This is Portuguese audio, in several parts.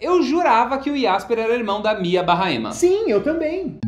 Eu jurava que o Jasper era irmão da Mia/Emma. Sim, eu também.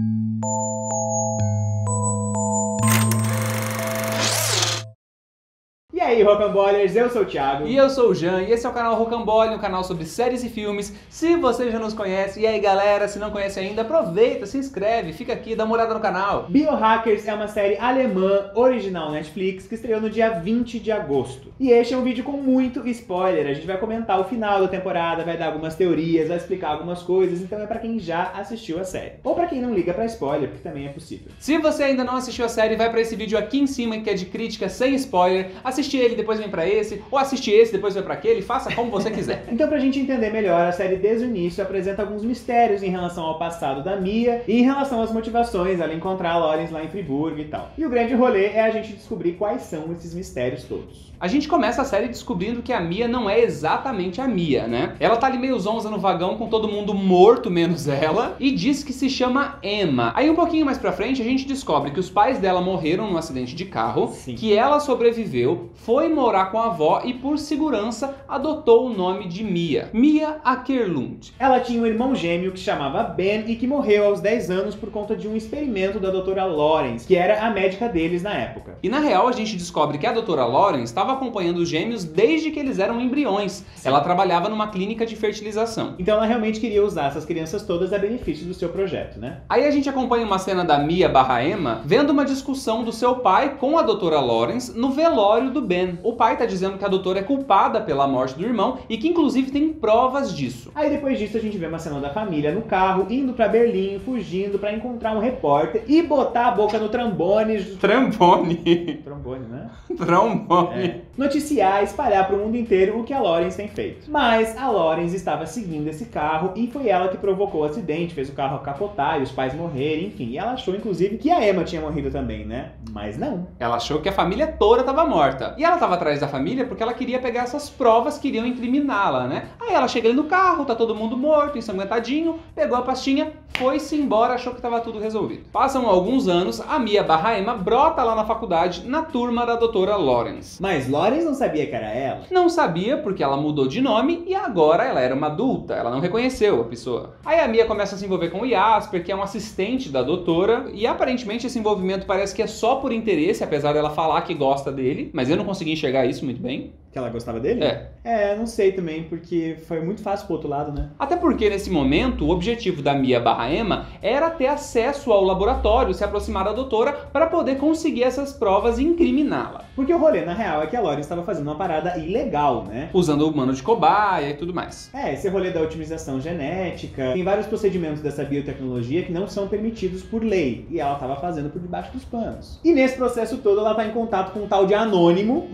E aí, Rocamboliers, eu sou o Thiago. E eu sou o Jean, e esse é o canal Rocambole, um canal sobre séries e filmes. Se você já nos conhece, e aí galera, se não conhece ainda, aproveita, se inscreve, fica aqui, dá uma olhada no canal. Biohackers é uma série alemã, original Netflix, que estreou no dia 20 de agosto. E este é um vídeo com muito spoiler, a gente vai comentar o final da temporada, vai dar algumas teorias, vai explicar algumas coisas, então é pra quem já assistiu a série. Ou pra quem não liga pra spoiler, porque também é possível. Se você ainda não assistiu a série, vai pra esse vídeo aqui em cima, que é de crítica sem spoiler, assiste ele, depois vem pra esse, ou assiste esse, depois vai pra aquele, faça como você quiser. Então, pra gente entender melhor, a série desde o início apresenta alguns mistérios em relação ao passado da Mia e em relação às motivações ela encontrar a Lawrence lá em Friburgo e tal. E o grande rolê é a gente descobrir quais são esses mistérios todos. A gente começa a série descobrindo que a Mia não é exatamente a Mia, né? Ela tá ali meio zonza no vagão com todo mundo morto, menos ela, e diz que se chama Emma. Aí um pouquinho mais pra frente a gente descobre que os pais dela morreram num acidente de carro, Sim. que ela sobreviveu, foi morar com a avó e por segurança adotou o nome de Mia. Mia Åkerlund. Ela tinha um irmão gêmeo que chamava Ben e que morreu aos 10 anos por conta de um experimento da doutora Lawrence, que era a médica deles na época. E na real a gente descobre que a doutora Lawrence estava acompanhando os gêmeos desde que eles eram embriões. Sim. Ela trabalhava numa clínica de fertilização. Então ela realmente queria usar essas crianças todas a benefício do seu projeto, né? Aí a gente acompanha uma cena da Mia/Emma vendo uma discussão do seu pai com a doutora Lawrence no velório do Ben. O pai tá dizendo que a doutora é culpada pela morte do irmão e que inclusive tem provas disso. Aí depois disso a gente vê uma cena da família no carro, indo pra Berlim, fugindo pra encontrar um repórter e botar a boca no trombone. Trombone. Trombone, né? Trombone. Noticiar, espalhar pro mundo inteiro o que a Lawrence tem feito. Mas a Lawrence estava seguindo esse carro e foi ela que provocou o acidente, fez o carro capotar e os pais morrerem, enfim. E ela achou inclusive que a Emma tinha morrido também, né? Mas não. Ela achou que a família toda estava morta. E ela estava atrás da família porque ela queria pegar essas provas que iriam incriminá-la, né? Aí ela chega ali no carro, tá todo mundo morto, ensanguentadinho, pegou a pastinha, foi-se embora, achou que estava tudo resolvido. Passam alguns anos, a Mia/Emma brota lá na faculdade, na turma da doutora Lawrence. Mas Lawrence não sabia que era ela? Não sabia porque ela mudou de nome e agora ela era uma adulta, ela não reconheceu a pessoa. Aí a Mia começa a se envolver com o Jasper, que é um assistente da doutora, e aparentemente esse envolvimento parece que é só por interesse, apesar dela falar que gosta dele, mas eu não consegui enxergar isso muito bem. Que ela gostava dele? É. Não sei também, porque foi muito fácil pro outro lado, né? Até porque nesse momento o objetivo da Mia/Emma era ter acesso ao laboratório, se aproximar da doutora para poder conseguir essas provas e incriminá-la. Porque o rolê, na real, é que a Lawrence estava fazendo uma parada ilegal, né? Usando o humano de cobaia e tudo mais. Esse rolê da otimização genética, tem vários procedimentos dessa biotecnologia que não são permitidos por lei, e ela estava fazendo por debaixo dos panos. E nesse processo todo ela tá em contato com um tal de Anônimo,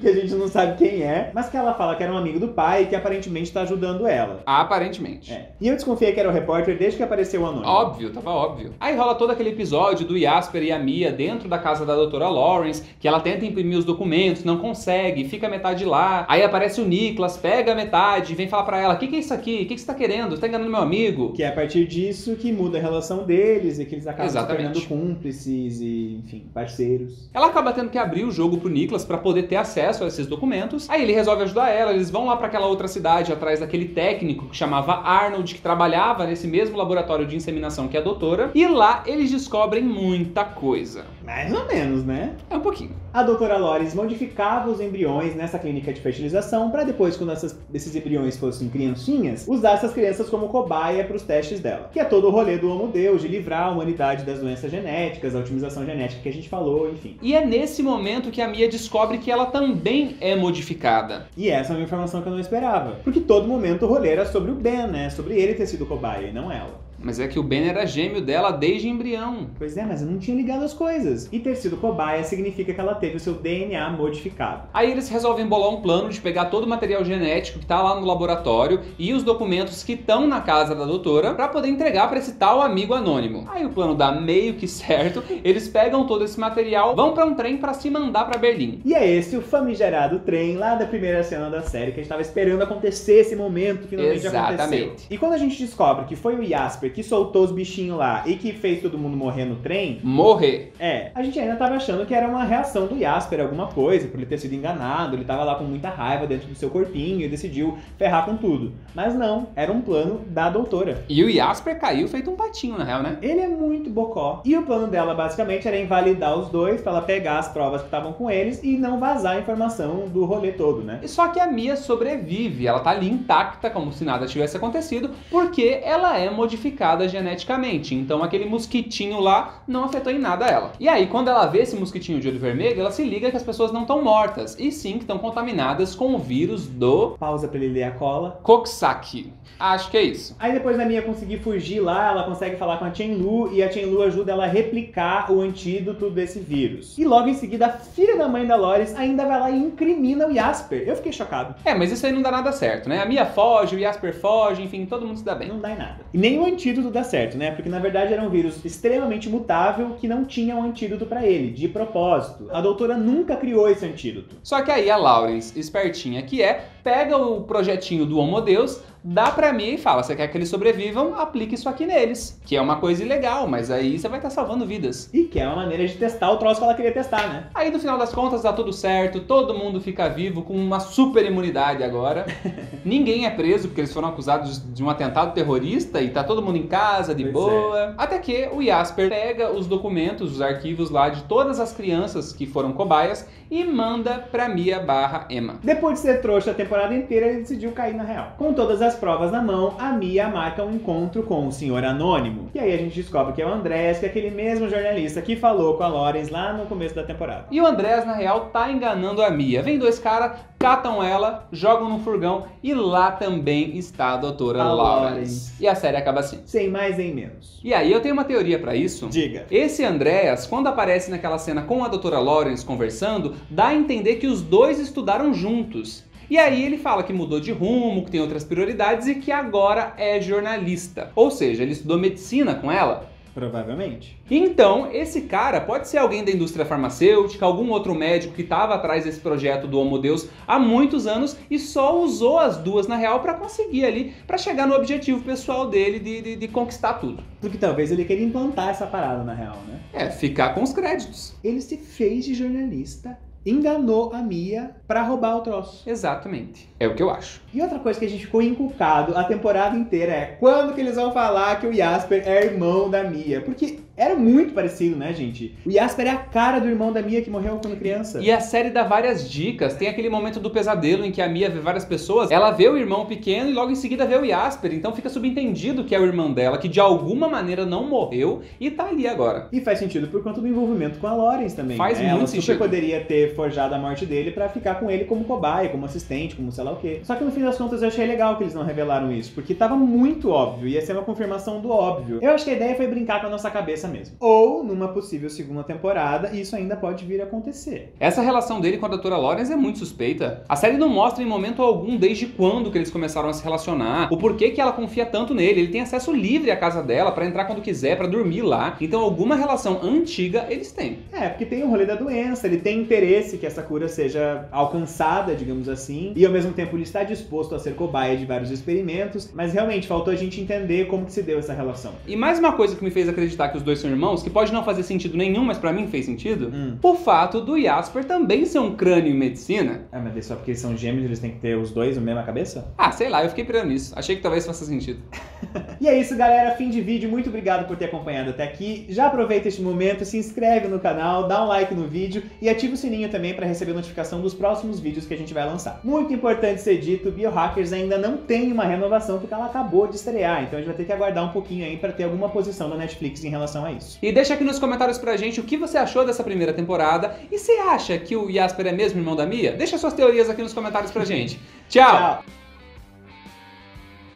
que a gente não sabe quem é, mas que ela fala que era um amigo do pai e que aparentemente tá ajudando ela. Aparentemente. E eu desconfiei que era o repórter desde que apareceu o Anônimo. Óbvio, tava óbvio. Aí rola todo aquele episódio do Jasper e a Mia dentro da casa da doutora Lawrence, que ela tenta imprimir os documentos, não consegue, fica a metade lá. Aí aparece o Nicholas, pega a metade, vem falar pra ela, o que é isso aqui? O que você tá querendo? Você tá enganando meu amigo? Que é a partir disso que muda a relação deles e que eles acabam se Exatamente. tornando cúmplices e, enfim, parceiros. Ela acaba tendo que abrir o jogo pro Nicholas pra poder ter acesso a esses documentos. Aí ele resolve ajudar ela, eles vão lá pra aquela outra cidade atrás daquele técnico que chamava Arnold, que trabalhava nesse mesmo laboratório de inseminação que a doutora. E lá eles descobrem muita coisa. Mais ou menos, né? É um pouquinho. A doutora Lawrence modificava os embriões nessa clínica de fertilização para depois, quando esses embriões fossem criancinhas, usar essas crianças como cobaia para os testes dela. Que é todo o rolê do Homo Deus, de livrar a humanidade das doenças genéticas, a otimização genética que a gente falou, enfim. E é nesse momento que a Mia descobre que ela também é modificada. E essa é uma informação que eu não esperava. Porque todo momento o rolê era sobre o Ben, né? Sobre ele ter sido cobaia e não ela. Mas é que o Ben era gêmeo dela desde embrião. Pois é, mas eu não tinha ligado as coisas. E ter sido cobaia significa que ela teve o seu DNA modificado. Aí eles resolvem bolar um plano de pegar todo o material genético que tá lá no laboratório e os documentos que estão na casa da doutora pra poder entregar pra esse tal amigo anônimo. Aí o plano dá meio que certo, eles pegam todo esse material, vão pra um trem pra se mandar pra Berlim. E é esse o famigerado trem lá da primeira cena da série, que a gente tava esperando acontecer esse momento, finalmente Exatamente. aconteceu. E quando a gente descobre que foi o Jasper Jasper que soltou os bichinhos lá e que fez todo mundo morrer no trem... Morrer. A gente ainda tava achando que era uma reação do Jasper, alguma coisa, por ele ter sido enganado, ele tava lá com muita raiva dentro do seu corpinho e decidiu ferrar com tudo. Mas não, era um plano da doutora. E o Jasper caiu feito um patinho, na real, né? Ele é muito bocó. E o plano dela, basicamente, era invalidar os dois pra ela pegar as provas que estavam com eles e não vazar a informação do rolê todo, né? E só que a Mia sobrevive, ela tá ali intacta, como se nada tivesse acontecido, porque ela é modificada geneticamente. Então aquele mosquitinho lá não afetou em nada ela. E aí, quando ela vê esse mosquitinho de olho vermelho, ela se liga que as pessoas não estão mortas, e sim que estão contaminadas com o vírus do... Pausa pra ele ler a cola. Coxsackie. Acho que é isso. Aí depois da Mia conseguir fugir lá, ela consegue falar com a Chen-Lu e a Chen-Lu ajuda ela a replicar o antídoto desse vírus. E logo em seguida, a filha da mãe da Loris ainda vai lá e incrimina o Jasper. Eu fiquei chocado. Mas isso aí não dá nada certo, né? A Mia foge, o Jasper foge, enfim, todo mundo se dá bem. Não dá em nada. E nem o antídoto dá certo, né? Porque na verdade era um vírus extremamente mutável que não tinha um antídoto pra ele, de propósito. A doutora nunca criou esse antídoto. Só que aí a Lawrence, espertinha que é, pega o projetinho do Homo Deus, dá pra mim e fala, você quer que eles sobrevivam? Aplique isso aqui neles. Que é uma coisa ilegal, mas aí você vai estar salvando vidas. E que é uma maneira de testar o troço que ela queria testar, né? Aí no final das contas dá tudo certo, todo mundo fica vivo com uma super imunidade agora. Ninguém é preso porque eles foram acusados de um atentado terrorista e tá todo mundo em casa, de boa. Até que o Jasper pega os documentos, os arquivos lá de todas as crianças que foram cobaias e manda pra Mia/Emma. Depois de ser trouxa a temporada inteira, ele decidiu cair na real. Com todas as provas na mão, a Mia marca um encontro com o Senhor Anônimo. E aí a gente descobre que é o Andrés, que é aquele mesmo jornalista que falou com a Lawrence lá no começo da temporada. E o Andrés, na real, tá enganando a Mia. Vem dois caras, catam ela, jogam no furgão e lá também está a doutora Lawrence. E a série acaba assim. Sem mais nem menos. E aí eu tenho uma teoria pra isso. Diga. Esse Andrés, quando aparece naquela cena com a doutora Lawrence conversando, dá a entender que os dois estudaram juntos. E aí ele fala que mudou de rumo, que tem outras prioridades e que agora é jornalista. Ou seja, ele estudou medicina com ela? Provavelmente. Então, esse cara pode ser alguém da indústria farmacêutica, algum outro médico que estava atrás desse projeto do Homo Deus há muitos anos e só usou as duas na real para conseguir ali, para chegar no objetivo pessoal dele de conquistar tudo. Porque talvez ele queria implantar essa parada na real, né? Ficar com os créditos. Ele se fez de jornalista, enganou a Mia pra roubar o troço. Exatamente. É o que eu acho. E outra coisa que a gente ficou encucado a temporada inteira é quando que eles vão falar que o Jasper é irmão da Mia? Porque era muito parecido, né, gente? O Jasper é a cara do irmão da Mia que morreu quando criança. E a série dá várias dicas. Tem aquele momento do pesadelo em que a Mia vê várias pessoas. Ela vê o irmão pequeno e logo em seguida vê o Jasper. Então fica subentendido que é o irmão dela, que de alguma maneira não morreu e tá ali agora. E faz sentido por conta do envolvimento com a Lawrence também. Faz muito ela sentido. Super poderia ter forjado a morte dele pra ficar com ele como cobaia, como assistente, como sei lá o quê. Só que no fim das contas eu achei legal que eles não revelaram isso, porque tava muito óbvio, ia ser uma confirmação do óbvio. Eu acho que a ideia foi brincar com a nossa cabeça mesmo. Ou, numa possível segunda temporada, isso ainda pode vir a acontecer. Essa relação dele com a doutora Lawrence é muito suspeita. A série não mostra em momento algum desde quando que eles começaram a se relacionar, o porquê que ela confia tanto nele. Ele tem acesso livre à casa dela pra entrar quando quiser, pra dormir lá. Então alguma relação antiga eles têm. Porque tem o rolê da doença, ele tem interesse que essa cura seja alcançada, digamos assim, e ao mesmo tempo ele está disposto a ser cobaia de vários experimentos, mas realmente faltou a gente entender como que se deu essa relação. E mais uma coisa que me fez acreditar que os dois são irmãos, que pode não fazer sentido nenhum, mas pra mim fez sentido, o fato do Jasper também ser um crânio em medicina. Mas só porque eles são gêmeos, eles têm que ter os dois na mesma cabeça? Sei lá, eu fiquei pirando nisso. Achei que talvez faça sentido. E é isso, galera. Fim de vídeo. Muito obrigado por ter acompanhado até aqui. Já aproveita este momento, se inscreve no canal, dá um like no vídeo e ativa o sininho também para receber notificação dos próximos vídeos que a gente vai lançar. Muito importante ser dito, Biohackers ainda não tem uma renovação porque ela acabou de estrear, então a gente vai ter que aguardar um pouquinho aí para ter alguma posição da Netflix em relação a isso. E deixa aqui nos comentários pra gente o que você achou dessa primeira temporada e você acha que o Jasper é mesmo irmão da Mia? Deixa suas teorias aqui nos comentários pra gente. Tchau!